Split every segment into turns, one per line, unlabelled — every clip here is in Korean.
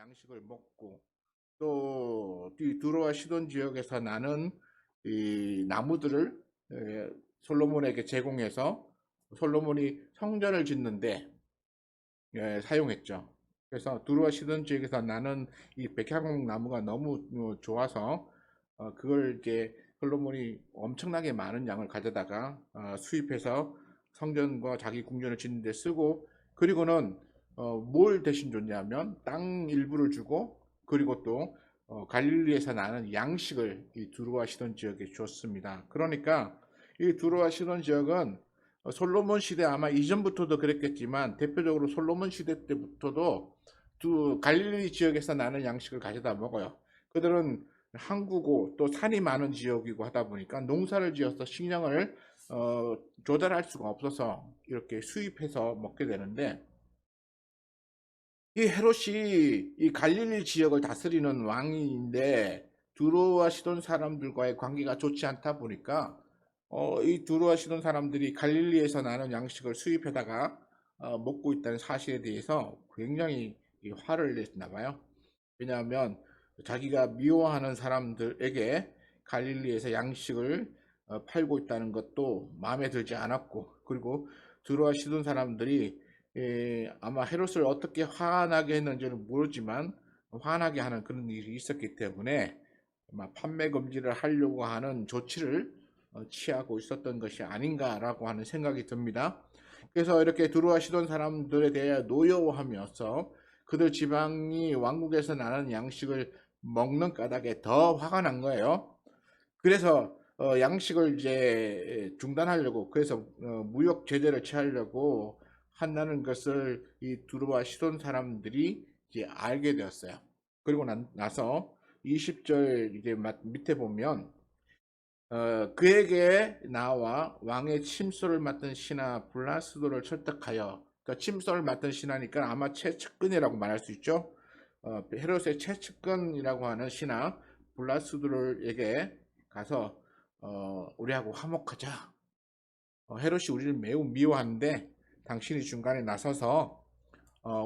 양식을 먹고 또 이 두로와 시돈 지역에서 나는 이 나무들을 솔로몬에게 제공해서 솔로몬이 성전을 짓는데 사용했죠. 그래서 두로와 시돈 지역에서 나는 이 백향목 나무가 너무 좋아서 그걸 이제 솔로몬이 엄청나게 많은 양을 가져다가 수입해서 성전과 자기 궁전을 짓는 데 쓰고, 그리고는 뭘 대신 줬냐면 땅 일부를 주고, 그리고 또 갈릴리에서 나는 양식을 이 두로와 시돈 지역에 줬습니다. 그러니까 이 두로와 시돈 지역은 솔로몬 시대 아마 이전부터도 그랬겠지만 대표적으로 솔로몬 시대 때부터도 갈릴리 지역에서 나는 양식을 가져다 먹어요. 그들은 항구고 또 산이 많은 지역이고 하다 보니까 농사를 지어서 식량을 조달할 수가 없어서 이렇게 수입해서 먹게 되는데, 이 헤롯이 이 갈릴리 지역을 다스리는 왕인데 두로와 시돈 사람들과의 관계가 좋지 않다 보니까 이 두로와 시돈 사람들이 갈릴리에서 나는 양식을 수입해다가 먹고 있다는 사실에 대해서 굉장히 화를 냈나 봐요. 왜냐하면 자기가 미워하는 사람들에게 갈릴리에서 양식을 팔고 있다는 것도 마음에 들지 않았고, 그리고 두로와 시돈 사람들이 아마 헤롯을 어떻게 화나게 했는지는 모르지만 화나게 하는 그런 일이 있었기 때문에 아마 판매 금지를 하려고 하는 조치를 취하고 있었던 것이 아닌가라고 하는 생각이 듭니다. 그래서 이렇게 두로와 시돈 사람들에 대해 노여워하면서 그들 지방이 왕국에서 나는 양식을 먹는 까닭에 더 화가 난 거예요. 그래서 양식을 이제 중단하려고, 그래서 무역 제재를 취하려고 한다는 것을 이 두로와 시돈 사람들이 이제 알게 되었어요. 그리고 나서 20절 이제 밑에 보면 그에게 나와 왕의 침소를 맡은 신하 블라스도를 설득하여, 그러니까 침소를 맡은 신하니까 아마 최측근이라고 말할 수 있죠. 헤롯의 최측근이라고 하는 신하 블라스도에게 가서 우리하고 화목하자. 헤롯이 우리를 매우 미워하는데 당신이 중간에 나서서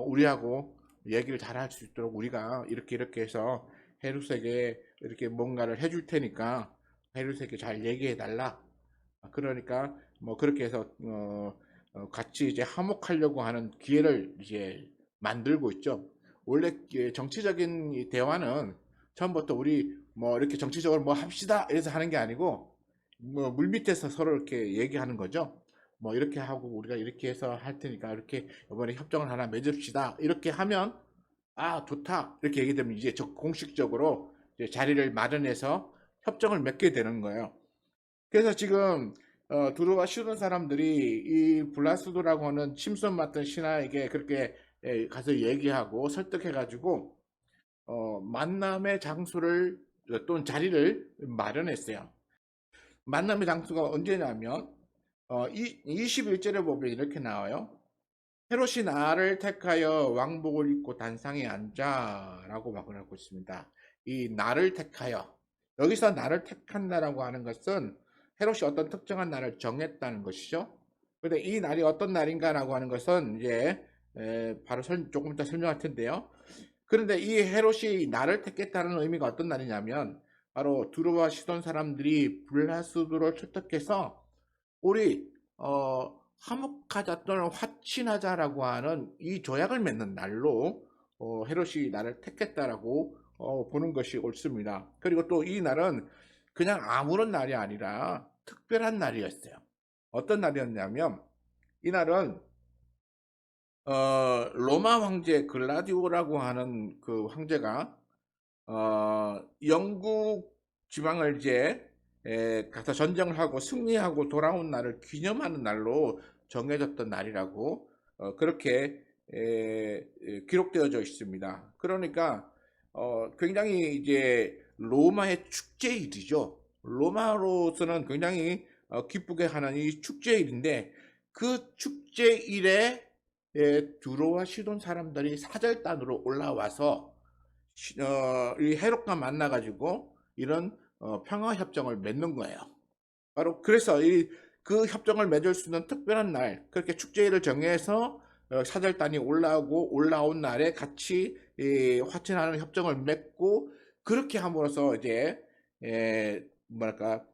우리하고 얘기를 잘 할 수 있도록 우리가 이렇게 해서 헤롯에게 이렇게 뭔가를 해줄 테니까 헤롯에게 잘 얘기해 달라. 그러니까 뭐 그렇게 해서 같이 이제 화목하려고 하는 기회를 이제 만들고 있죠. 원래 정치적인 대화는 처음부터 우리 뭐 이렇게 정치적으로 뭐 합시다 이래서 하는 게 아니고 뭐 물밑에서 서로 이렇게 얘기하는 거죠. 뭐 이렇게 하고 우리가 이렇게 해서 할 테니까 이렇게 이번에 협정을 하나 맺읍시다. 이렇게 하면 아 좋다 이렇게 얘기되면 이제 공식적으로 이제 자리를 마련해서 협정을 맺게 되는 거예요. 그래서 지금 두루와 시돈 사람들이 이 블라스도라고 하는 침손 맡은 신하에게 그렇게 가서 얘기하고 설득해가지고 만남의 장소를 또는 자리를 마련했어요. 만남의 장소가 언제냐면 21절에 보면 이렇게 나와요. 헤롯이 나를 택하여 왕복을 입고 단상에 앉아 라고 말하고 있습니다. 이 나를 택하여, 여기서 나를 택한다라고 하는 것은 헤롯이 어떤 특정한 날을 정했다는 것이죠. 그런데 이 날이 어떤 날인가라고 하는 것은 이제 바로 조금 이따 설명할 텐데요. 그런데 이 헤롯이 나를 택했다는 의미가 어떤 날이냐면 바로 두루와 시돈 사람들이 블라스도를 설득해서 우리 화목하자 또는 화친하자라고 하는 이 조약을 맺는 날로 헤롯이 나를 택했다라고 보는 것이 옳습니다. 그리고 또 이 날은 그냥 아무런 날이 아니라 특별한 날이었어요. 어떤 날이었냐면 이 날은 로마 황제 글라디오라고 하는 그 황제가 영국 지방을 이제 가서 전쟁을 하고 승리하고 돌아온 날을 기념하는 날로 정해졌던 날이라고 그렇게 기록되어져 있습니다. 그러니까 굉장히 이제 로마의 축제일이죠. 로마로서는 굉장히 기쁘게 하는 이 축제일인데 그 축제일에 두로와 시돈 사람들이 사절단으로 올라와서 이 헤롯과 만나가지고 이런 평화협정을 맺는 거예요. 바로 그래서 그 협정을 맺을 수 있는 특별한 날, 그렇게 축제일을 정해서 사절단이 올라온 날에 같이 화친하는 협정을 맺고 그렇게 함으로써 이제 뭐랄까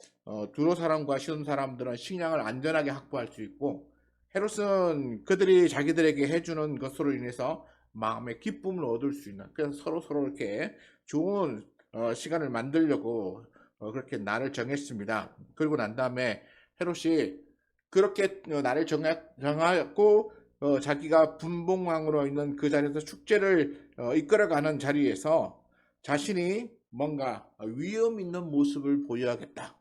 두로 사람과 시돈 사람들은 식량을 안전하게 확보할 수 있고 헤롯은 그들이 자기들에게 해주는 것으로 인해서 마음의 기쁨을 얻을 수 있는 그래서 서로 이렇게 좋은 시간을 만들려고 그렇게 날을 정했습니다. 그리고 난 다음에 헤롯이 그렇게 날을 정하고 자기가 분봉왕으로 있는 그 자리에서 축제를 이끌어가는 자리에서 자신이 뭔가 위험 있는 모습을 보여야겠다.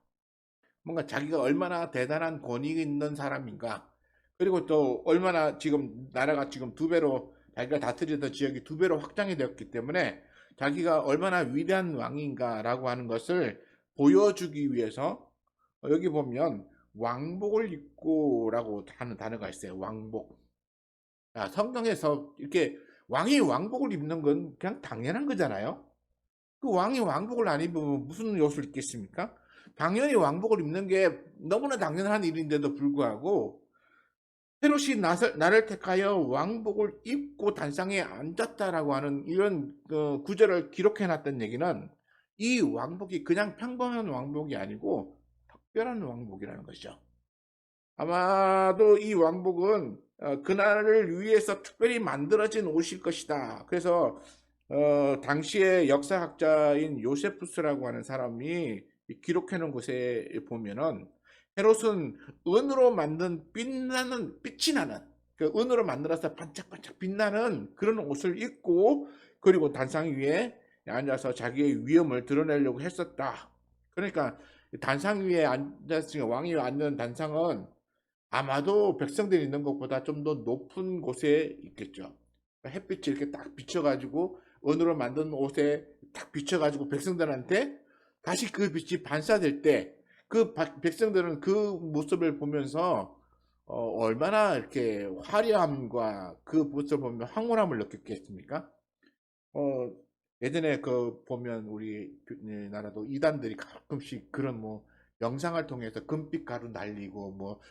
뭔가 자기가 얼마나 대단한 권위 있는 사람인가. 그리고 또 얼마나 지금 나라가 지금 두 배로 자기가 다스리던 지역이 두 배로 확장이 되었기 때문에 자기가 얼마나 위대한 왕인가라고 하는 것을 보여주기 위해서 여기 보면 왕복을 입고라고 하는 단어가 있어요. 왕복. 성경에서 이렇게 왕이 왕복을 입는 건 그냥 당연한 거잖아요. 그 왕이 왕복을 안 입으면 무슨 옷을 입겠습니까? 당연히 왕복을 입는 게 너무나 당연한 일인데도 불구하고 헤롯이 나를 택하여 왕복을 입고 단상에 앉았다라고 하는 이런 구절을 기록해놨던 얘기는 이 왕복이 그냥 평범한 왕복이 아니고 특별한 왕복이라는 것이죠. 아마도 이 왕복은 그날을 위해서 특별히 만들어진 옷일 것이다. 그래서 당시의 역사학자인 요세푸스라고 하는 사람이 기록해 놓은 곳에 보면은 헤롯은 은으로 만든 빛이 나는 그 은으로 만들어서 반짝반짝 빛나는 그런 옷을 입고 그리고 단상 위에 앉아서 자기의 위엄을 드러내려고 했었다. 그러니까 단상 위에 앉았으니까 왕이 앉는 단상은 아마도 백성들이 있는 것보다 좀 더 높은 곳에 있겠죠. 햇빛이 이렇게 딱 비춰가지고 은으로 만든 옷에 딱 비춰가지고 백성들한테 다시 그 빛이 반사될 때 그 백성들은 그 모습을 보면서 얼마나 이렇게 화려함과 그 모습을 보면 황홀함을 느꼈겠습니까? 어, 예전에 그 보면 우리나라도 이단들이 가끔씩 그런 뭐 영상을 통해서 금빛 가루 날리고 뭐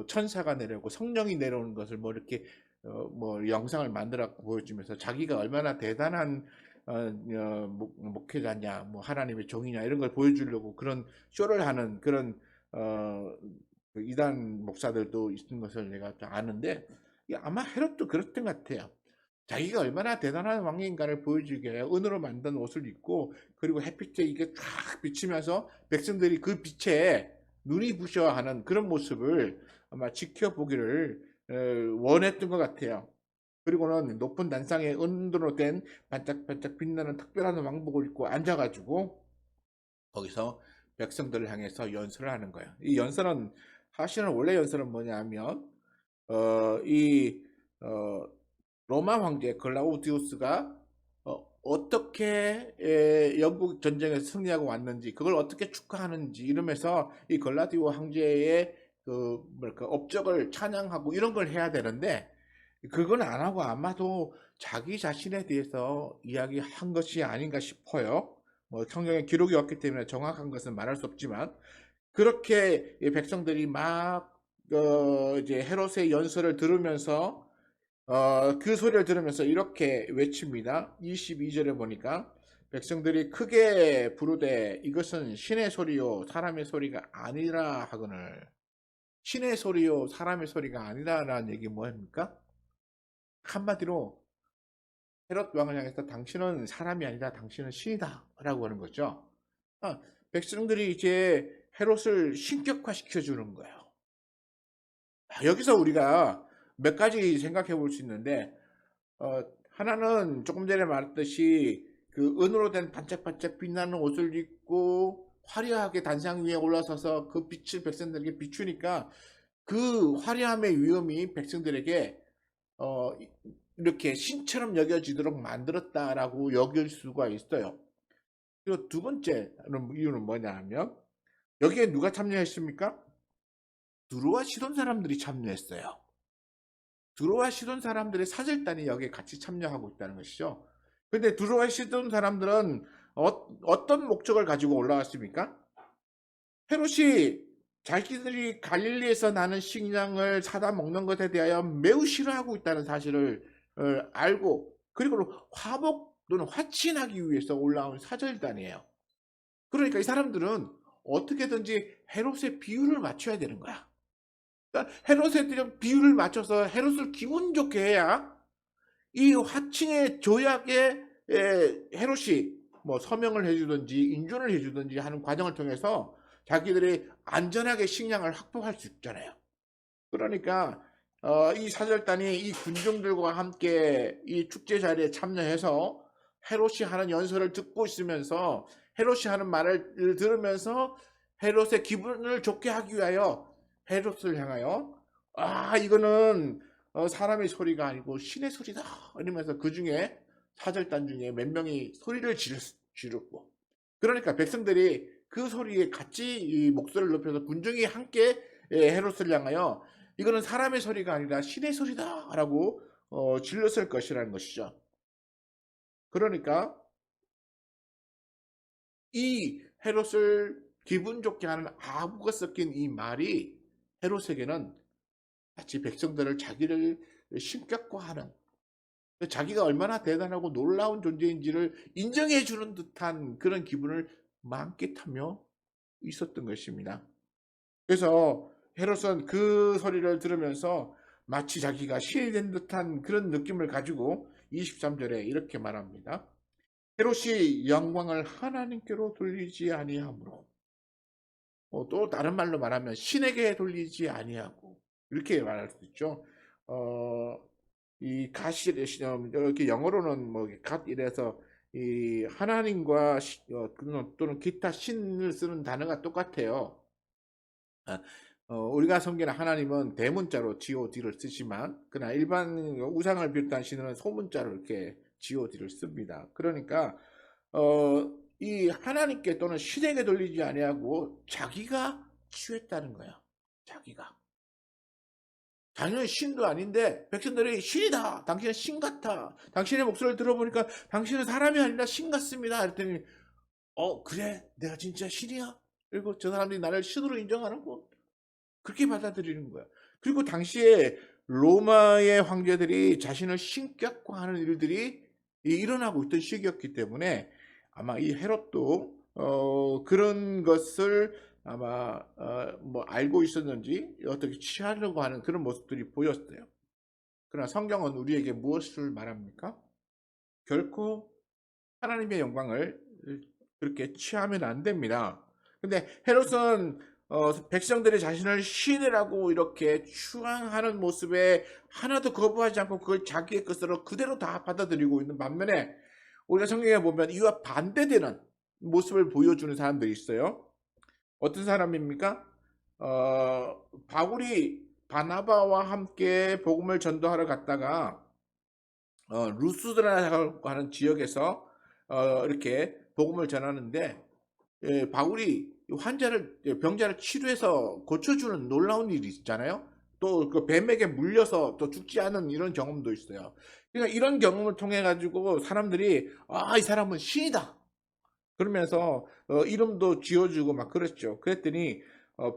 천사가 내려오고 성령이 내려오는 것을 뭐 이렇게 뭐 영상을 만들어 보여주면서 자기가 얼마나 대단한 목회자냐 뭐 하나님의 종이냐 이런 걸 보여주려고 그런 쇼를 하는 그런 그 이단 목사들도 있는 것을 내가 아는데 아마 헤롯도 그랬던 것 같아요. 자기가 얼마나 대단한 왕인가를 보여주기 위해 은으로 만든 옷을 입고 그리고 햇빛에 이게 쫙 비치면서 백성들이 그 빛에 눈이 부셔하는 그런 모습을 아마 지켜보기를 원했던 것 같아요. 그리고는 높은 단상에 은으로 된 반짝반짝 빛나는 특별한 왕복을 입고 앉아가지고 거기서 백성들을 향해서 연설을 하는 거예요. 이 연설은 사실은 원래 연설은 뭐냐면 이 로마 황제 글라우디우스가 어떻게 영국 전쟁에서 승리하고 왔는지 그걸 어떻게 축하하는지 이러면서 이 글라디오 황제의 그 뭐랄까 업적을 찬양하고 이런 걸 해야 되는데 그건 안 하고 아마도 자기 자신에 대해서 이야기한 것이 아닌가 싶어요. 뭐 성경에 기록이 없기 때문에 정확한 것은 말할 수 없지만 그렇게 백성들이 막 이제 헤롯의 연설을 들으면서 그 소리를 들으면서 이렇게 외칩니다. 22절에 보니까 백성들이 크게 부르되 이것은 신의 소리요 사람의 소리가 아니라 하거늘. 신의 소리요 사람의 소리가 아니라라는 얘기 뭐입니까? 한마디로 헤롯 왕을 향해서 당신은 사람이 아니라 당신은 신이다 라고 하는 거죠. 백성들이 이제 헤롯을 신격화시켜 주는 거예요. 여기서 우리가 몇 가지 생각해 볼 수 있는데 하나는 조금 전에 말했듯이 그 은으로 된 반짝반짝 빛나는 옷을 입고 화려하게 단상 위에 올라서서 그 빛을 백성들에게 비추니까 그 화려함의 위엄이 백성들에게 이렇게 신처럼 여겨지도록 만들었다라고 여길 수가 있어요. 그리고 두 번째 이유는 뭐냐 하면 여기에 누가 참여했습니까? 두로와 시돈 사람들이 참여했어요. 두로와 시돈 사람들의 사절단이 여기에 같이 참여하고 있다는 것이죠. 근데 두로와 시돈 사람들은 어떤 목적을 가지고 올라왔습니까? 헤롯이 자기들이 갈릴리에서 나는 식량을 사다 먹는 것에 대하여 매우 싫어하고 있다는 사실을 알고 그리고 또는 화친하기 위해서 올라온 사절단이에요. 그러니까 이 사람들은 어떻게든지 헤롯의 비율을 맞춰야 되는 거야. 그러니까 헤롯의 비율을 맞춰서 헤롯을 기분 좋게 해야 이 화친의 조약에 헤롯이 뭐 서명을 해주든지 인준을 해주든지 하는 과정을 통해서 자기들이 안전하게 식량을 확보할 수 있잖아요. 그러니까 이 사절단이 이 군중들과 함께 이 축제 자리에 참여해서 헤롯이 하는 연설을 듣고 있으면서 헤롯이 하는 말을 들으면서 헤롯의 기분을 좋게 하기 위하여 헤롯을 향하여 이거는 사람의 소리가 아니고 신의 소리다 이러면서 그 중에 사절단 중에 몇 명이 소리를 지르고 그러니까 백성들이 그 소리에 같이 이 목소리를 높여서 군중이 함께 헤롯을 향하여 이거는 사람의 소리가 아니라 신의 소리다라고 질렀을 것이라는 것이죠. 그러니까 이 헤롯을 기분 좋게 하는 아부가 섞인 이 말이 헤롯에게는 마치 백성들을 자기를 신격화하는 자기가 얼마나 대단하고 놀라운 존재인지를 인정해 주는 듯한 그런 기분을 만끽하며 있었던 것입니다. 그래서 헤롯은 그 소리를 들으면서 마치 자기가 신이 된 듯한 그런 느낌을 가지고 23절에 이렇게 말합니다. 헤롯이 영광을 하나님께로 돌리지 아니하므로 또 다른 말로 말하면 신에게 돌리지 아니하고 이렇게 말할 수 있죠. 이 갓이 이렇게 영어로는 뭐 갓 이래서 이 하나님과 또는 기타 신을 쓰는 단어가 똑같아요. 우리가 섬기는 하나님은 대문자로 GOD를 쓰지만 그러나 일반 우상을 비롯한 신은 소문자로 이렇게 GOD를 씁니다. 그러니까 이 하나님께 또는 신에게 돌리지 아니하고 자기가 취했다는 거예요. 자기가. 자기는 신도 아닌데 백성들이 신이다. 당신은 신 같아. 당신의 목소리를 들어보니까 당신은 사람이 아니라 신 같습니다. 그랬더니 그래 내가 진짜 신이야? 그리고 저 사람들이 나를 신으로 인정하는군. 그렇게 받아들이는 거야. 그리고 당시에 로마의 황제들이 자신을 신격화하는 일들이 일어나고 있던 시기였기 때문에 아마 이 헤롯도 그런 것을 아마 뭐 알고 있었는지 어떻게 취하려고 하는 그런 모습들이 보였어요. 그러나 성경은 우리에게 무엇을 말합니까? 결코 하나님의 영광을 그렇게 취하면 안 됩니다. 근데 헤롯은 백성들이 자신을 신이라고 이렇게 추앙하는 모습에 하나도 거부하지 않고 그걸 자기의 것으로 그대로 다 받아들이고 있는 반면에 우리가 성경에 보면 이와 반대되는 모습을 보여주는 사람들이 있어요. 어떤 사람입니까? 바울이 바나바와 함께 복음을 전도하러 갔다가 루스드라고 하는 지역에서 이렇게 복음을 전하는데 바울이 병자를 치료해서 고쳐주는 놀라운 일이 있잖아요. 또 그 뱀에게 물려서 또 죽지 않은 이런 경험도 있어요. 그러니까 이런 경험을 통해 가지고 사람들이 이 사람은 신이다. 그러면서 이름도 지어주고 막 그랬죠. 그랬더니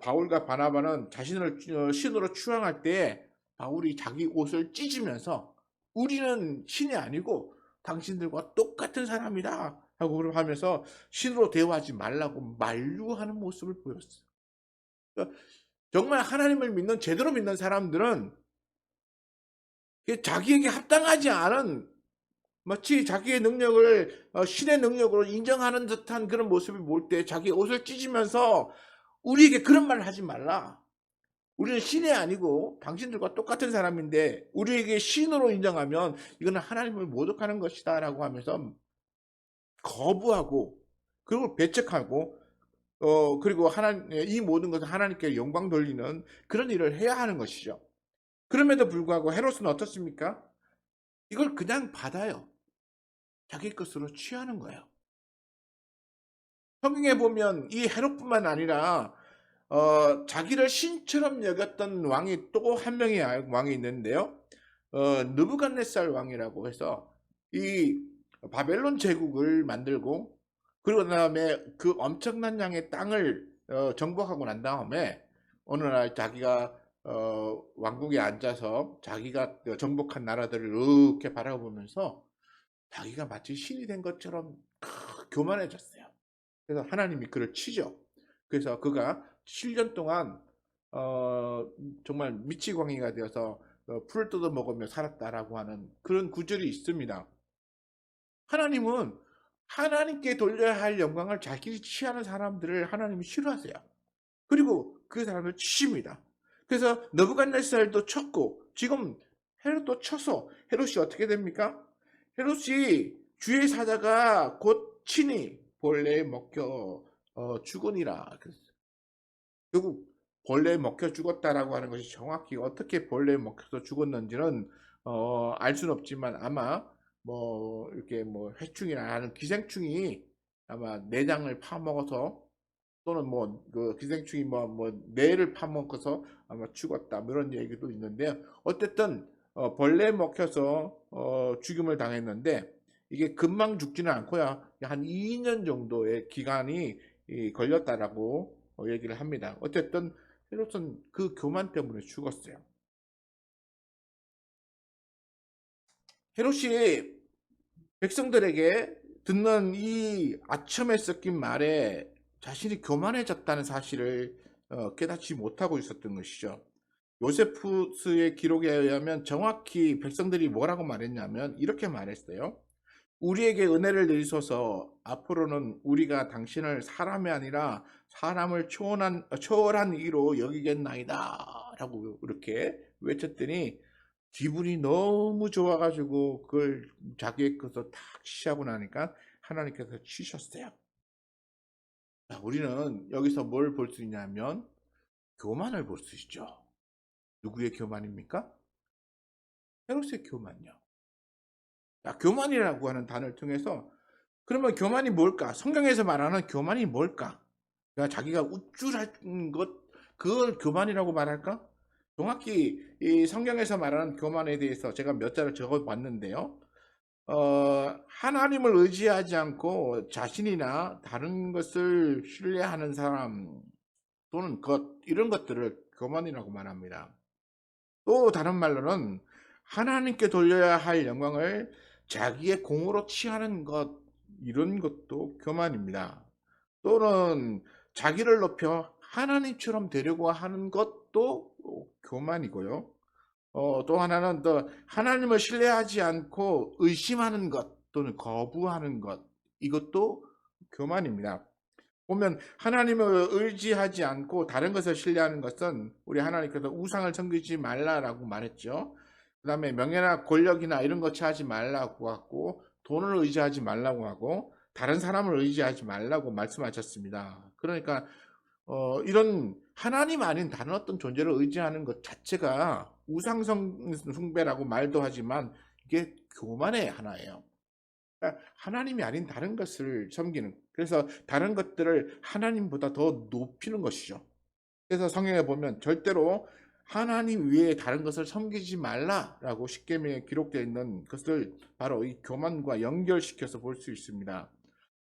바울과 바나바는 자신을 신으로 추앙할 때 바울이 자기 옷을 찢으면서 우리는 신이 아니고 당신들과 똑같은 사람이다 하고 하면서 신으로 대화하지 말라고 만류하는 모습을 보였어요. 그러니까 정말 하나님을 믿는 제대로 믿는 사람들은 자기에게 합당하지 않은 마치 자기의 능력을 신의 능력으로 인정하는 듯한 그런 모습이 보일 때 자기 옷을 찢으면서 우리에게 그런 말을 하지 말라. 우리는 신이 아니고 당신들과 똑같은 사람인데 우리에게 신으로 인정하면 이거는 하나님을 모독하는 것이다 라고 하면서 거부하고 그리고 배척하고 그리고 이 모든 것을 하나님께 영광 돌리는 그런 일을 해야 하는 것이죠. 그럼에도 불구하고 헤롯은 어떻습니까? 이걸 그냥 받아요. 자기 것으로 취하는 거예요. 성경에 보면 이 헤롯뿐만 아니라 자기를 신처럼 여겼던 왕이 또 한 명의 왕이 있는데요. 느부갓네살 왕이라고 해서 이 바벨론 제국을 만들고 그리고 그다음에 그 엄청난 양의 땅을 정복하고 난 다음에 어느 날 자기가 왕국에 앉아서 자기가 정복한 나라들을 이렇게 바라보면서 자기가 마치 신이 된 것처럼 교만해졌어요. 그래서 하나님이 그를 치죠. 그래서 그가 7년 동안 정말 미치광이가 되어서 풀을 뜯어 먹으며 살았다라고 하는 그런 구절이 있습니다. 하나님은 하나님께 돌려야 할 영광을 자기를 취하는 사람들을 하나님이 싫어하세요. 그리고 그 사람을 치십니다. 그래서 느부갓네살도 쳤고 지금 헤롯도 쳐서 헤롯이 어떻게 됩니까? 헤롯이 주의 사자가 곧 치니 벌레에 먹혀 죽으니라. 결국 벌레에 먹혀 죽었다라고 하는 것이 정확히 어떻게 벌레에 먹혀서 죽었는지는 알 수는 없지만 아마 뭐 이렇게 뭐 해충이나 하는 기생충이 아마 내장을 파먹어서 또는 뭐 그 기생충이 뭐 뇌를 파먹어서 아마 죽었다 뭐 이런 얘기도 있는데요. 어쨌든 벌레에 먹혀서 죽임을 당했는데 이게 금방 죽지는 않고요. 한 2년 정도의 기간이 걸렸다라고 얘기를 합니다. 어쨌든 헤롯은 그 교만 때문에 죽었어요. 헤롯이 백성들에게 듣는 이 아첨에 섞인 말에 자신이 교만해졌다는 사실을 깨닫지 못하고 있었던 것이죠. 요세푸스의 기록에 의하면 정확히 백성들이 뭐라고 말했냐면 이렇게 말했어요. 우리에게 은혜를 내리소서. 앞으로는 우리가 당신을 사람이 아니라 사람을 초월한 이로 여기겠나이다 라고 이렇게 외쳤더니 기분이 너무 좋아가지고 그걸 자기의 것으로 탁 취하고 나니까 하나님께서 치셨어요. 자, 우리는 여기서 뭘 볼 수 있냐면 교만을 볼 수 있죠. 누구의 교만입니까? 헤롯의 교만요. 자, 교만이라고 하는 단어를 통해서 그러면 교만이 뭘까? 성경에서 말하는 교만이 뭘까? 그러니까 자기가 우쭐한 것, 그걸 교만이라고 말할까? 정확히 이 성경에서 말하는 교만에 대해서 제가 몇 자를 적어 봤는데요. 하나님을 의지하지 않고 자신이나 다른 것을 신뢰하는 사람 또는 것, 이런 것들을 교만이라고 말합니다. 또 다른 말로는 하나님께 돌려야 할 영광을 자기의 공으로 취하는 것, 이런 것도 교만입니다. 또는 자기를 높여 하나님처럼 되려고 하는 것도 교만이고요. 또 하나는 또 하나님을 신뢰하지 않고 의심하는 것 또는 거부하는 것, 이것도 교만입니다. 보면 하나님을 의지하지 않고 다른 것을 신뢰하는 것은 우리 하나님께서 우상을 섬기지 말라라고 말했죠. 그 다음에 명예나 권력이나 이런 것 취하지 말라고 하고 돈을 의지하지 말라고 하고 다른 사람을 의지하지 말라고 말씀하셨습니다. 그러니까 이런 하나님 아닌 다른 어떤 존재를 의지하는 것 자체가 우상 숭배라고 말도 하지만 이게 교만의 하나예요. 그러니까 하나님이 아닌 다른 것을 섬기는, 그래서 다른 것들을 하나님보다 더 높이는 것이죠. 그래서 성경에 보면 절대로 하나님 외에 다른 것을 섬기지 말라라고 십계명에 기록되어 있는 것을 바로 이 교만과 연결시켜서 볼 수 있습니다.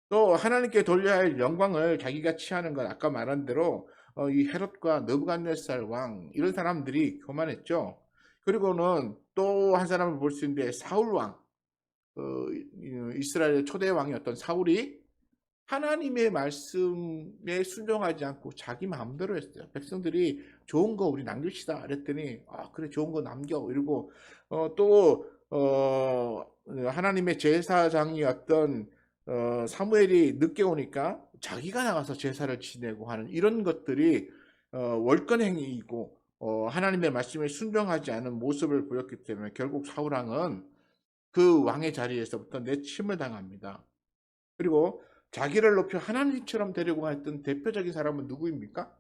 또 하나님께 돌려야 할 영광을 자기가 취하는 건 아까 말한 대로 이 헤롯과 느부갓네살 왕 이런 사람들이 교만했죠. 그리고는 또 한 사람을 볼 수 있는데 사울 왕, 이스라엘의 초대 왕이었던 사울이 하나님의 말씀에 순종하지 않고 자기 마음대로 했어요. 백성들이 좋은 거 우리 남깁시다 그랬더니 그래 좋은 거 남겨 이러고 또 하나님의 제사장이었던 사무엘이 늦게 오니까 자기가 나가서 제사를 지내고 하는 이런 것들이 월권행위이고 하나님의 말씀에 순종하지 않은 모습을 보였기 때문에 결국 사울왕은 그 왕의 자리에서부터 내침을 당합니다. 그리고 자기를 높여 하나님처럼 되려고 했던 대표적인 사람은 누구입니까?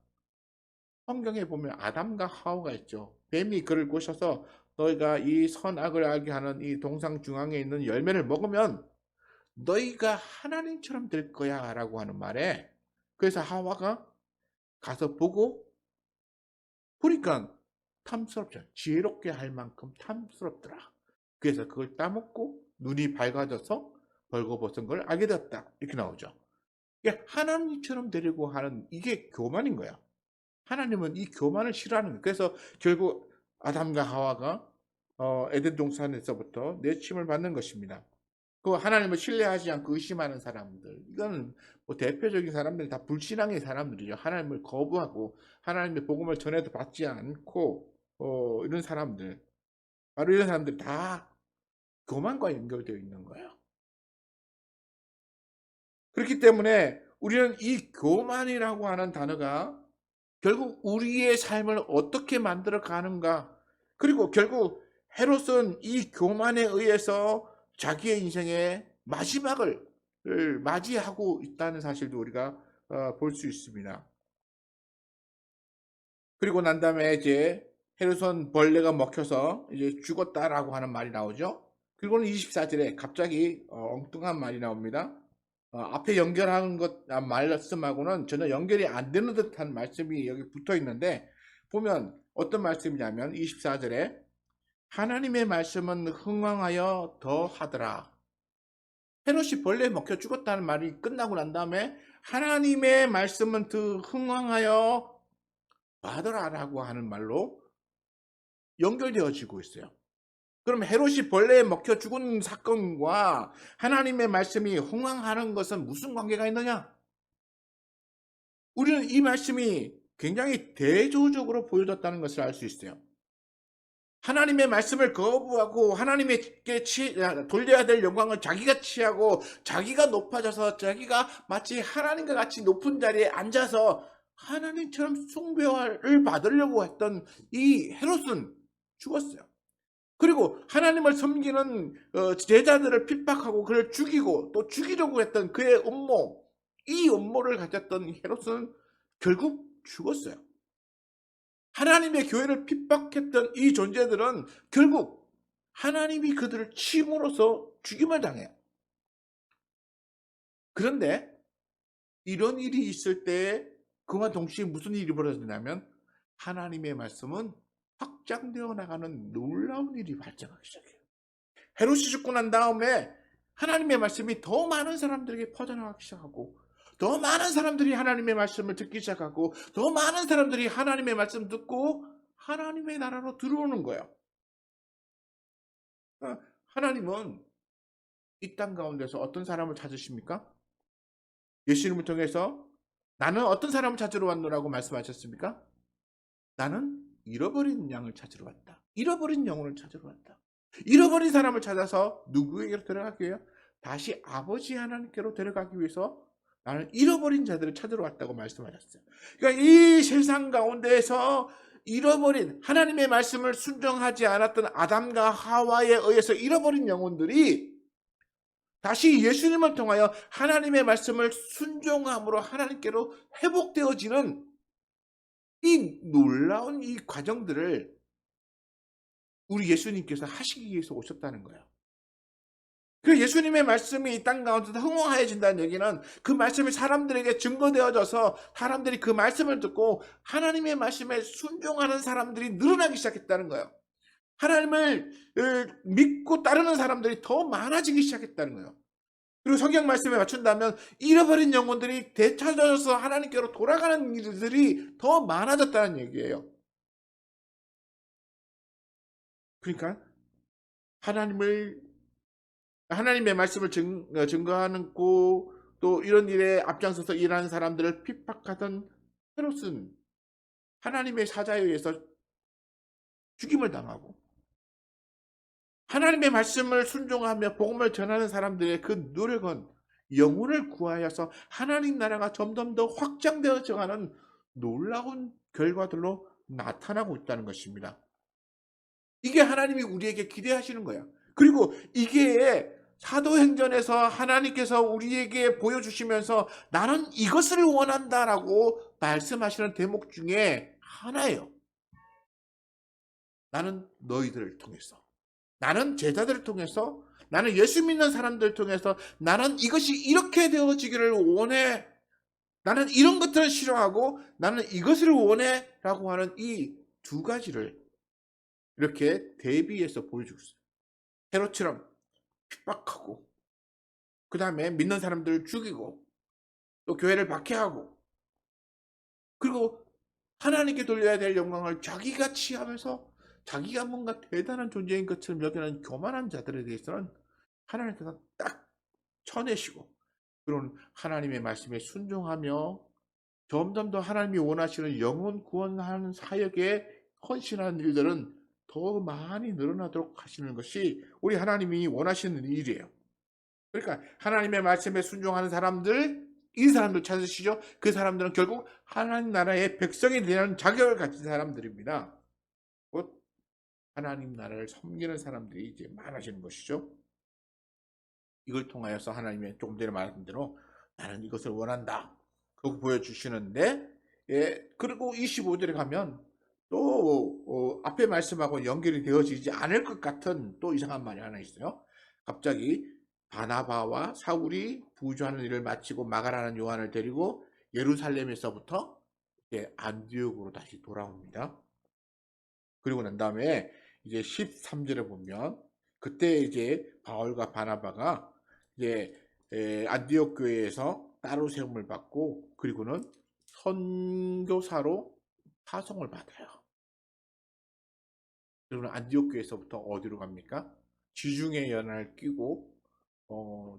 성경에 보면 아담과 하와가 있죠. 뱀이 그를 꼬셔서 너희가 이 선악을 알게 하는 이 동상 중앙에 있는 열매를 먹으면 너희가 하나님처럼 될 거야 라고 하는 말에 그래서 하와가 가서 보니까 탐스럽죠. 지혜롭게 할 만큼 탐스럽더라. 그래서 그걸 따먹고 눈이 밝아져서 벌거벗은 걸 알게 되었다. 이렇게 나오죠. 이게 하나님처럼 되려고 하는 이게 교만인 거야. 하나님은 이 교만을 싫어하는 거예요. 그래서 결국 아담과 하와가 에덴 동산에서부터 내침을 받는 것입니다. 그 하나님을 신뢰하지 않고 의심하는 사람들. 이거는 뭐 대표적인 사람들이 다 불신앙의 사람들이죠. 하나님을 거부하고 하나님의 복음을 전해도 받지 않고 이런 사람들. 바로 이런 사람들이 다 교만과 연결되어 있는 거예요. 그렇기 때문에 우리는 이 교만이라고 하는 단어가 결국 우리의 삶을 어떻게 만들어 가는가, 그리고 결국 헤롯은 이 교만에 의해서 자기의 인생의 마지막을 맞이하고 있다는 사실도 우리가 볼 수 있습니다. 그리고 난 다음에 이제 헤롯은 벌레가 먹혀서 이제 죽었다라고 하는 말이 나오죠. 그리고는 24절에 갑자기 엉뚱한 말이 나옵니다. 앞에 연결하는 말씀하고는 전혀 연결이 안 되는 듯한 말씀이 여기 붙어 있는데, 보면 어떤 말씀이냐면 24절에 하나님의 말씀은 흥왕하여 더하더라. 헤롯이 벌레에 먹혀 죽었다는 말이 끝나고 난 다음에 하나님의 말씀은 더 흥왕하여 더하더라라고 하는 말로 연결되어지고 있어요. 그럼 헤롯이 벌레에 먹혀 죽은 사건과 하나님의 말씀이 흥왕하는 것은 무슨 관계가 있느냐? 우리는 이 말씀이 굉장히 대조적으로 보여졌다는 것을 알 수 있어요. 하나님의 말씀을 거부하고 하나님께 돌려야 될 영광을 자기가 취하고 자기가 높아져서 자기가 마치 하나님과 같이 높은 자리에 앉아서 하나님처럼 숭배를 받으려고 했던 이 헤롯은 죽었어요. 그리고 하나님을 섬기는 제자들을 핍박하고 그를 죽이고 또 죽이려고 했던 그의 음모, 이 음모를 가졌던 헤롯은 결국 죽었어요. 하나님의 교회를 핍박했던 이 존재들은 결국 하나님이 그들을 침으로써 죽임을 당해요. 그런데 이런 일이 있을 때 그와 동시에 무슨 일이 벌어지냐면 하나님의 말씀은 확장되어 나가는 놀라운 일이 발생하기 시작해요. 헤롯이 죽고 난 다음에 하나님의 말씀이 더 많은 사람들에게 퍼져나가기 시작하고, 더 많은 사람들이 하나님의 말씀을 듣기 시작하고, 더 많은 사람들이 하나님의 말씀 듣고 하나님의 나라로 들어오는 거예요. 하나님은 이 땅 가운데서 어떤 사람을 찾으십니까? 예수님을 통해서 나는 어떤 사람을 찾으러 왔노라고 말씀하셨습니까? 나는 잃어버린 양을 찾으러 왔다. 잃어버린 영혼을 찾으러 왔다. 잃어버린 사람을 찾아서 누구에게로 데려가기 위해요? 다시 아버지 하나님께로 데려가기 위해서 나는 잃어버린 자들을 찾으러 왔다고 말씀하셨어요. 그러니까 이 세상 가운데에서 잃어버린, 하나님의 말씀을 순종하지 않았던 아담과 하와에 의해서 잃어버린 영혼들이 다시 예수님을 통하여 하나님의 말씀을 순종함으로 하나님께로 회복되어지는 이 놀라운 이 과정들을 우리 예수님께서 하시기 위해서 오셨다는 거예요. 그 예수님의 말씀이 이 땅 가운데서 흥황해진다는 얘기는 그 말씀이 사람들에게 증거되어져서 사람들이 그 말씀을 듣고 하나님의 말씀에 순종하는 사람들이 늘어나기 시작했다는 거예요. 하나님을 믿고 따르는 사람들이 더 많아지기 시작했다는 거예요. 그리고 성경 말씀에 맞춘다면 잃어버린 영혼들이 되찾아져서 하나님께로 돌아가는 일들이 더 많아졌다는 얘기예요. 그러니까 하나님의 말씀을 증거하고 또 이런 일에 앞장서서 일하는 사람들을 핍박하던 헤롯은 하나님의 사자에 의해서 죽임을 당하고, 하나님의 말씀을 순종하며 복음을 전하는 사람들의 그 노력은 영혼을 구하여서 하나님 나라가 점점 더 확장되어져 가는 놀라운 결과들로 나타나고 있다는 것입니다. 이게 하나님이 우리에게 기대하시는 거예요. 그리고 이게 사도행전에서 하나님께서 우리에게 보여주시면서 나는 이것을 원한다라고 말씀하시는 대목 중에 하나예요. 나는 너희들을 통해서, 나는 제자들을 통해서, 나는 예수 믿는 사람들을 통해서 나는 이것이 이렇게 되어지기를 원해, 나는 이런 것들을 싫어하고 나는 이것을 원해 라고 하는 이 두 가지를 이렇게 대비해서 보여주고 있어요. 헤롯처럼 핍박하고, 그 다음에 믿는 사람들을 죽이고, 또 교회를 박해하고, 그리고 하나님께 돌려야 될 영광을 자기가 취하면서 자기가 뭔가 대단한 존재인 것처럼 여기는 교만한 자들에 대해서는 하나님께서 딱 쳐내시고 그런 하나님의 말씀에 순종하며 점점 더 하나님이 원하시는 영혼 구원하는 사역에 헌신하는 일들은 더 많이 늘어나도록 하시는 것이 우리 하나님이 원하시는 일이에요. 그러니까 하나님의 말씀에 순종하는 사람들, 이 사람들 찾으시죠? 그 사람들은 결국 하나님 나라의 백성이 되는 자격을 가진 사람들입니다. 곧 하나님 나라를 섬기는 사람들이 이제 많아지는 것이죠. 이걸 통하여서 하나님의 조금 전에 말한 대로 나는 이것을 원한다. 그거 보여주시는데, 예, 그리고 25절에 가면 또 앞에 말씀하고 연결이 되어지지 않을 것 같은 또 이상한 말이 하나 있어요. 갑자기 바나바와 사울이 부주하는 일을 마치고 마가라는 요한을 데리고 예루살렘에서부터 이제 안디옥으로 다시 돌아옵니다. 그리고 난 다음에 이제 13절에 보면 그때 이제 바울과 바나바가 이제 안디옥 교회에서 따로 세움을 받고 그리고는 선교사로 파송을 받아요. 그리고 안디옥 교회에서부터 어디로 갑니까? 지중해 연안을 끼고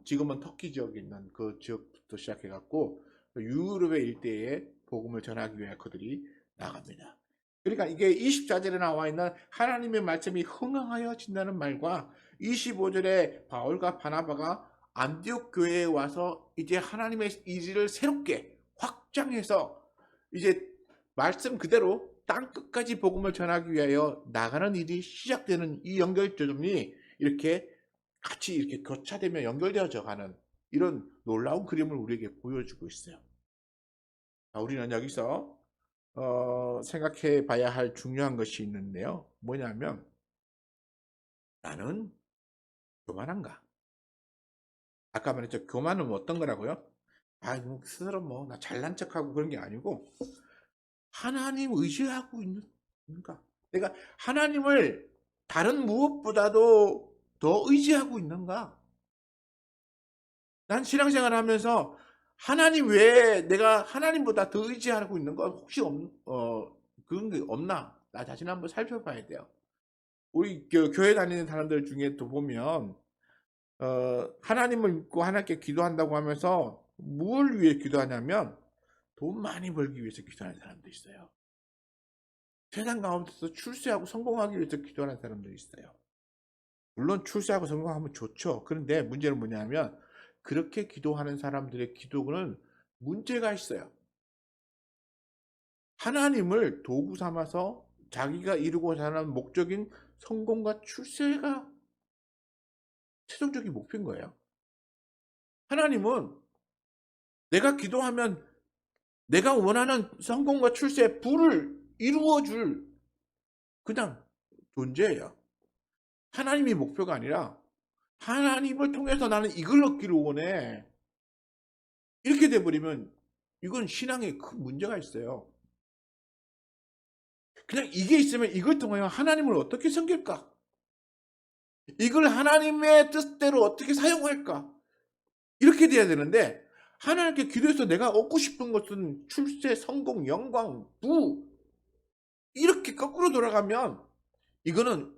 지금은 터키 지역에 있는 그 지역부터 시작해갖고 유럽의 일대에 복음을 전하기 위해 그들이 나갑니다. 그러니까 이게 24절에 나와 있는 하나님의 말씀이 흥황하여진다는 말과 25절에 바울과 바나바가 안디옥 교회에 와서 이제 하나님의 일을 새롭게 확장해서 이제 말씀 그대로 땅 끝까지 복음을 전하기 위하여 나가는 일이 시작되는 이 연결점이 이렇게 같이 이렇게 교차되며 연결되어져 가는 이런 놀라운 그림을 우리에게 보여주고 있어요. 우리는 여기서 생각해 봐야 할 중요한 것이 있는데요. 뭐냐면 나는 교만한가? 아까 말했죠. 교만은 어떤 거라고요? 스스로 뭐 나 잘난 척하고 그런 게 아니고 하나님 의지하고 있는가? 내가 하나님을 다른 무엇보다도 더 의지하고 있는가? 난 신앙생활 하면서 하나님 외에 내가 하나님보다 더 의지하고 있는 거 혹시 그런 게 없나? 나 자신 한번 살펴봐야 돼요. 우리 교회 다니는 사람들 중에 또 보면 하나님을 믿고 하나님께 기도한다고 하면서 뭘 위해 기도하냐면 돈 많이 벌기 위해서 기도하는 사람도 있어요. 세상 가운데서 출세하고 성공하기 위해서 기도하는 사람도 있어요. 물론 출세하고 성공하면 좋죠. 그런데 문제는 뭐냐면 그렇게 기도하는 사람들의 기도는 문제가 있어요. 하나님을 도구 삼아서 자기가 이루고자 하는 목적인 성공과 출세가 최종적인 목표인 거예요. 하나님은 내가 기도하면 내가 원하는 성공과 출세의 부를 이루어줄 그냥 존재예요. 하나님이 목표가 아니라 하나님을 통해서 나는 이걸 얻기를 원해. 이렇게 돼버리면 이건 신앙에 큰 문제가 있어요. 그냥 이게 있으면 이걸 통하여 하나님을 어떻게 섬길까? 이걸 하나님의 뜻대로 어떻게 사용할까? 이렇게 돼야 되는데 하나님께 기도해서 내가 얻고 싶은 것은 출세, 성공, 영광, 부 이렇게 거꾸로 돌아가면 이거는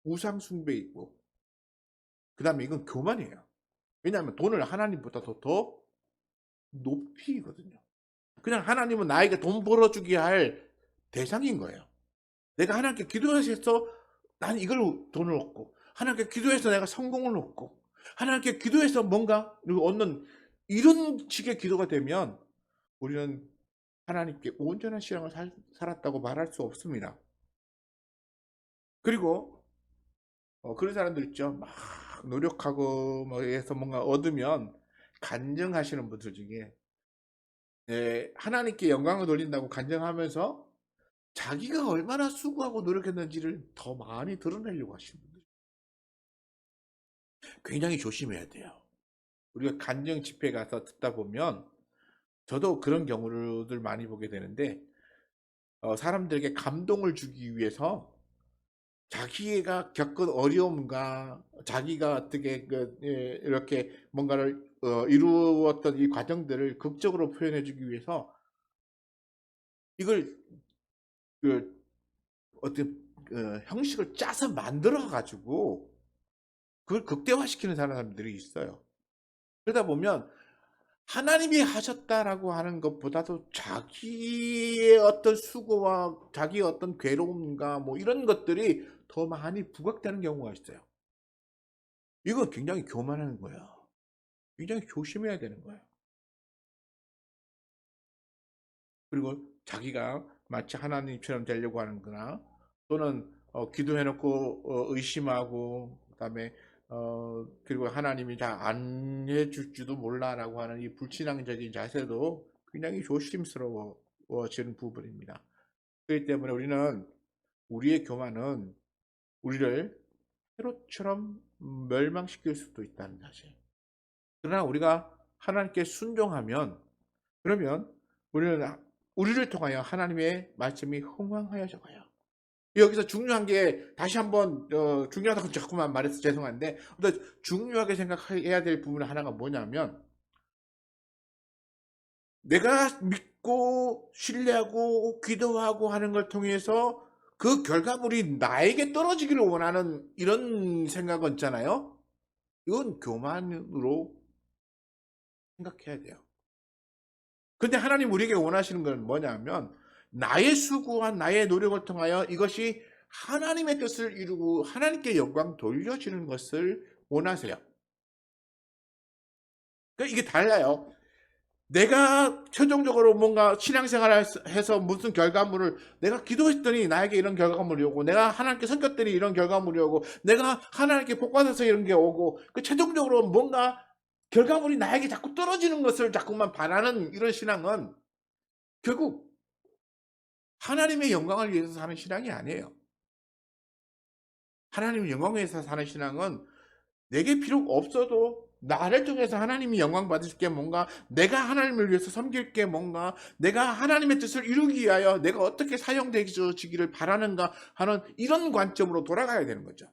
우상 숭배이고 그 다음에 이건 교만이에요. 왜냐하면 돈을 하나님보다 더 높이거든요. 그냥 하나님은 나에게 돈 벌어주게 할 대상인 거예요. 내가 하나님께 기도해서 나는 이걸 돈을 얻고 하나님께 기도해서 내가 성공을 얻고 하나님께 기도해서 뭔가 얻는 이런 식의 기도가 되면 우리는 하나님께 온전한 신앙을 살았다고 말할 수 없습니다. 그리고 그런 사람들 있죠. 막 노력하고 뭐 해서 뭔가 얻으면 간증하시는 분들 중에 하나님께 영광을 돌린다고 간증하면서 자기가 얼마나 수고하고 노력했는지를 더 많이 드러내려고 하시는 분들 굉장히 조심해야 돼요. 우리가 간증 집회 가서 듣다 보면 저도 그런 경우를 많이 보게 되는데 사람들에게 감동을 주기 위해서 자기가 겪은 어려움과 자기가 어떻게 이렇게 뭔가를 이루었던 이 과정들을 극적으로 표현해주기 위해서 이걸 어떤 형식을 짜서 만들어 가지고 그걸 극대화시키는 사람들이 있어요. 그러다 보면 하나님이 하셨다라고 하는 것보다도 자기의 어떤 수고와 자기의 어떤 괴로움과 뭐 이런 것들이 더 많이 부각되는 경우가 있어요. 이거 굉장히 교만한 거예요. 굉장히 조심해야 되는 거예요. 그리고 자기가 마치 하나님처럼 되려고 하는 거나 또는 기도해 놓고 의심하고 그다음에 그리고 하나님이 다 안 해줄지도 몰라라고 하는 이 불신앙적인 자세도 굉장히 조심스러워지는 부분입니다. 그렇기 때문에 우리는 우리의 교만은 우리를 헤롯처럼 멸망시킬 수도 있다는 사실. 그러나 우리가 하나님께 순종하면 그러면 우리는 우리를 통하여 하나님의 말씀이 흥왕하여져 가요. 여기서 중요한 게 다시 한번 중요하다고 자꾸만 말해서 죄송한데 근데 중요하게 생각해야 될 부분 하나가 뭐냐면 내가 믿고 신뢰하고 기도하고 하는 걸 통해서 그 결과물이 나에게 떨어지기를 원하는 이런 생각은 있잖아요. 이건 교만으로 생각해야 돼요. 근데 하나님 우리에게 원하시는 건 뭐냐면 나의 수고와 나의 노력을 통하여 이것이 하나님의 뜻을 이루고 하나님께 영광 돌려지는 것을 원하세요. 그러니까 이게 달라요. 내가 최종적으로 뭔가 신앙생활을 해서 무슨 결과물을 내가 기도했더니 나에게 이런 결과물이 오고 내가 하나님께 섬겼더니 이런 결과물이 오고 내가 하나님께 복받아서 이런 게 오고 그 최종적으로 뭔가 결과물이 나에게 자꾸 떨어지는 것을 자꾸만 바라는 이런 신앙은 결국 하나님의 영광을 위해서 사는 신앙이 아니에요. 하나님의 영광을 위해서 사는 신앙은 내게 필요 없어도 나를 통해서 하나님이 영광 받으실 게 뭔가 내가 하나님을 위해서 섬길 게 뭔가 내가 하나님의 뜻을 이루기 위하여 내가 어떻게 사용되기를 바라는가 하는 이런 관점으로 돌아가야 되는 거죠.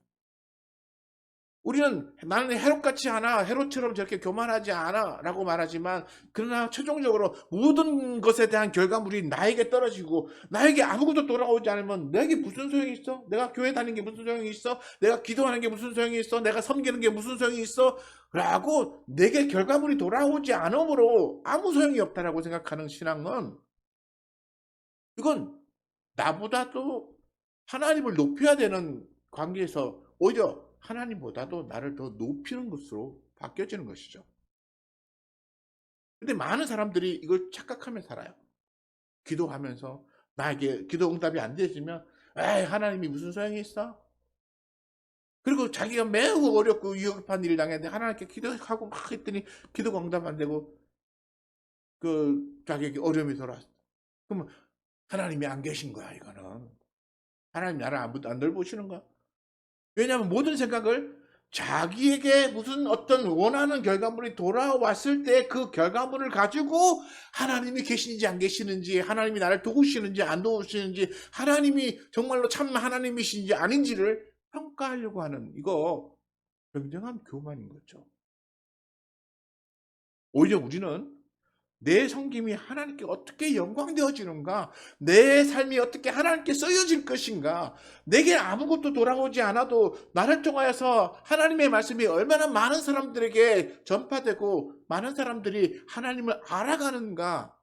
우리는 나는 헤롯같이 않아, 헤롯처럼 저렇게 교만하지 않아 라고 말하지만 그러나 최종적으로 모든 것에 대한 결과물이 나에게 떨어지고 나에게 아무것도 돌아오지 않으면 내게 무슨 소용이 있어? 내가 교회 다니는 게 무슨 소용이 있어? 내가 기도하는 게 무슨 소용이 있어? 내가 섬기는 게 무슨 소용이 있어? 라고 내게 결과물이 돌아오지 않으므로 아무 소용이 없다라고 생각하는 신앙은 이건 나보다도 하나님을 높여야 되는 관계에서 오히려 하나님보다도 나를 더 높이는 것으로 바뀌어지는 것이죠. 근데 많은 사람들이 이걸 착각하며 살아요. 기도하면서 나에게 기도 응답이 안 되지면 에이 하나님이 무슨 소용이 있어? 그리고 자기가 매우 어렵고 위급한 일을 당했는데 하나님께 기도하고 막 했더니 기도가 응답 안 되고 자기에게 어려움이 돌아왔어. 그러면 하나님이 안 계신 거야 이거는. 하나님 나를 안 돌보시는 거야. 왜냐하면 모든 생각을 자기에게 무슨 어떤 원하는 결과물이 돌아왔을 때 그 결과물을 가지고 하나님이 계시는지 안 계시는지 하나님이 나를 도우시는지 안 도우시는지 하나님이 정말로 참 하나님이신지 아닌지를 평가하려고 하는 이거 굉장한 교만인 거죠. 오히려 우리는 내 섬김이 하나님께 어떻게 영광되어지는가? 내 삶이 어떻게 하나님께 쓰여질 것인가? 내게 아무것도 돌아오지 않아도 나를 통하여서 하나님의 말씀이 얼마나 많은 사람들에게 전파되고 많은 사람들이 하나님을 알아가는가?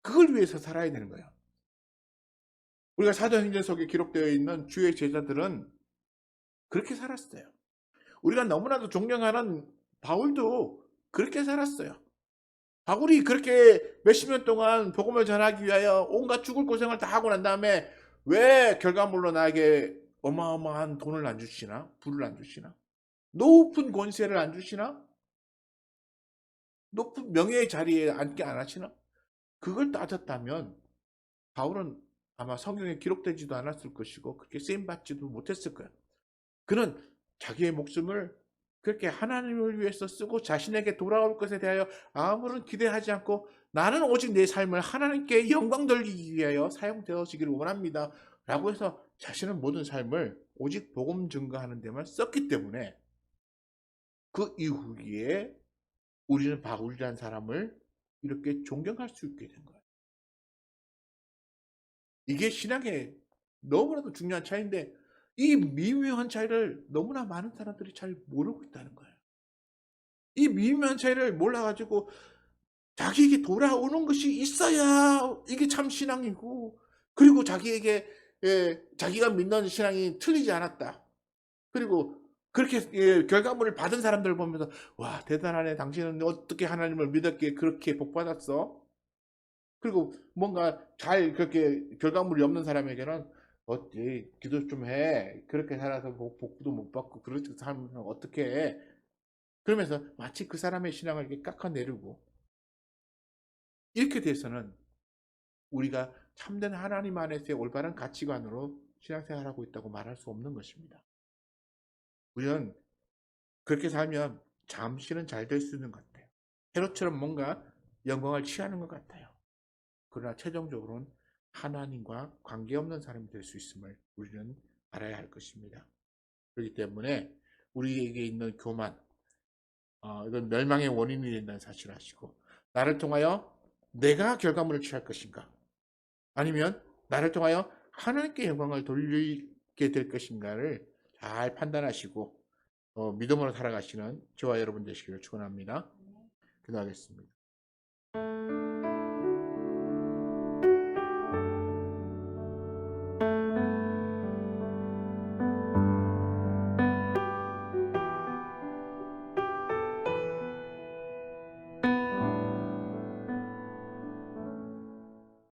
그걸 위해서 살아야 되는 거예요. 우리가 사도행전 속에 기록되어 있는 주의 제자들은 그렇게 살았어요. 우리가 너무나도 존경하는 바울도 그렇게 살았어요. 바울이 그렇게 몇십 년 동안 복음을 전하기 위하여 온갖 죽을 고생을 다 하고 난 다음에 왜 결과물로 나에게 어마어마한 돈을 안 주시나? 부를 안 주시나? 높은 권세를 안 주시나? 높은 명예의 자리에 앉게 안 하시나? 그걸 따졌다면 바울은 아마 성경에 기록되지도 않았을 것이고 그렇게 쓰임받지도 못했을 거예요. 그는 자기의 목숨을 그렇게 하나님을 위해서 쓰고 자신에게 돌아올 것에 대하여 아무런 기대하지 않고 나는 오직 내 삶을 하나님께 영광 돌리기 위하여 사용되어지기를 원합니다. 라고 해서 자신의 모든 삶을 오직 복음 증거하는 데만 썼기 때문에 그 이후에 우리는 바울이라는 사람을 이렇게 존경할 수 있게 된 거예요. 이게 신앙의 너무나도 중요한 차이인데 이 미묘한 차이를 너무나 많은 사람들이 잘 모르고 있다는 거예요. 이 미묘한 차이를 몰라 가지고 자기에게 돌아오는 것이 있어야 이게 참 신앙이고, 그리고 자기에게 자기가 믿는 신앙이 틀리지 않았다. 그리고 그렇게 결과물을 받은 사람들을 보면서 '와 대단하네. 당신은 어떻게 하나님을 믿었기에 그렇게 복 받았어?' 그리고 뭔가 잘 그렇게 결과물이 없는 사람에게는 "어찌 기도 좀 해. 그렇게 살아서 복도 못 받고 그렇게 살면 어떡해." 해." 그러면서 마치 그 사람의 신앙을 이렇게 깎아내리고, 이렇게 돼서는 우리가 참된 하나님 안에서의 올바른 가치관으로 신앙생활을 하고 있다고 말할 수 없는 것입니다. 우리는 그렇게 살면 잠시는 잘 될 수 있는 것 같아요. 헤롯처럼 뭔가 영광을 취하는 것 같아요. 그러나 최종적으로는 하나님과 관계없는 사람이 될 수 있음을 우리는 알아야 할 것입니다. 그렇기 때문에 우리에게 있는 교만, 이건 멸망의 원인이 된다는 사실을 아시고, 나를 통하여 내가 결과물을 취할 것인가, 아니면 나를 통하여 하나님께 영광을 돌리게 될 것인가를 잘 판단하시고 믿음으로 살아가시는 저와 여러분 되시기를 축원합니다. 기도하겠습니다.